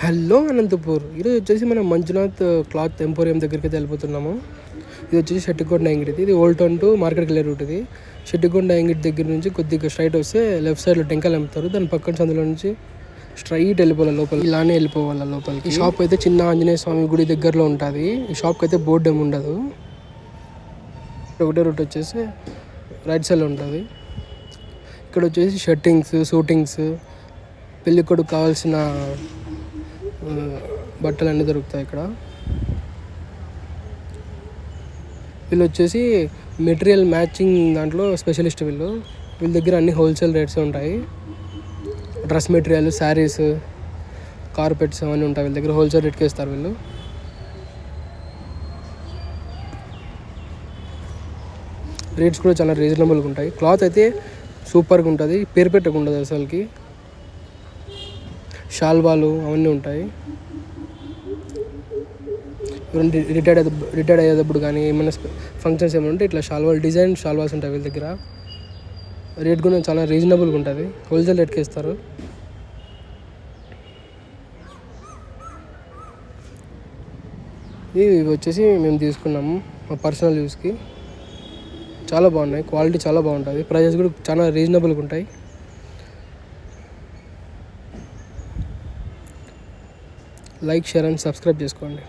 Hello Anantapur. ఈరోజు వచ్చేసి మనం మంజునాథ్ క్లాత్ ఎంపోరియం దగ్గరికి అయితే వెళ్ళిపోతున్నాము. ఇది వచ్చేసి షెట్టికొండ యాంగిడి. ఇది ఓల్డ్ టౌన్ టు మార్కెట్కి వెళ్ళే రూట్. ఇది షెట్టికొండ యాంగిడి దగ్గర నుంచి కొద్దిగా స్ట్రైట్ వస్తే లెఫ్ట్ సైడ్లో టెంకాయలు అమ్ముతారు. దాని పక్కన సందులో నుంచి స్ట్రైట్ వెళ్ళిపోవాలి లోపల. ఇలానే వెళ్ళిపోవాలి లోపలికి. ఈ షాప్ అయితే చిన్న ఆంజనేయ స్వామి గుడి దగ్గరలో ఉంటుంది. ఈ షాప్కి అయితే బోర్డు ఏమి ఉండదు. ఒకటే రూట్ వచ్చేసి రైట్ సైడ్లో ఉంటుంది. ఇక్కడ వచ్చేసి షర్టింగ్స్, షూటింగ్స్, పెళ్ళికొడుకు కావాల్సిన బట్టలు అన్నీ దొరుకుతాయి ఇక్కడ. వీళ్ళు వచ్చేసి మెటీరియల్ మ్యాచింగ్ దాంట్లో స్పెషలిస్ట్. వీళ్ళ దగ్గర అన్ని హోల్సేల్ రేట్స్ ఉంటాయి. డ్రెస్ మెటీరియల్, శారీస్, కార్పెట్స్ అవన్నీ ఉంటాయి. వీళ్ళ దగ్గర హోల్సేల్ రేట్కి ఇస్తారు వీళ్ళు. రేట్స్ కూడా చాలా రీజనబుల్గా ఉంటాయి. క్లాత్ అయితే సూపర్గా ఉంటుంది, పేరు పెట్టకుండా అసలుకి. షాల్వాలు అవన్నీ ఉంటాయి. రిటైర్డ్ అయ్యేటప్పుడు కానీ ఏమైనా ఫంక్షన్స్ ఏమైనా ఉంటే ఇట్లా డిజైన్ షాల్వాస్ ఉంటాయి వీళ్ళ దగ్గర. రేట్ కూడా చాలా రీజనబుల్గా ఉంటుంది, హోల్సేల్ రేట్కి ఇస్తారు. ఇవి వచ్చేసి మేము తీసుకున్నాము మా పర్సనల్ యూస్కి. చాలా బాగున్నాయి, క్వాలిటీ చాలా బాగుంటుంది, ప్రైజెస్ కూడా చాలా రీజనబుల్గా ఉంటాయి. లైక్, షేర్ అండ్ సబ్స్క్రైబ్ చేసుకోండి.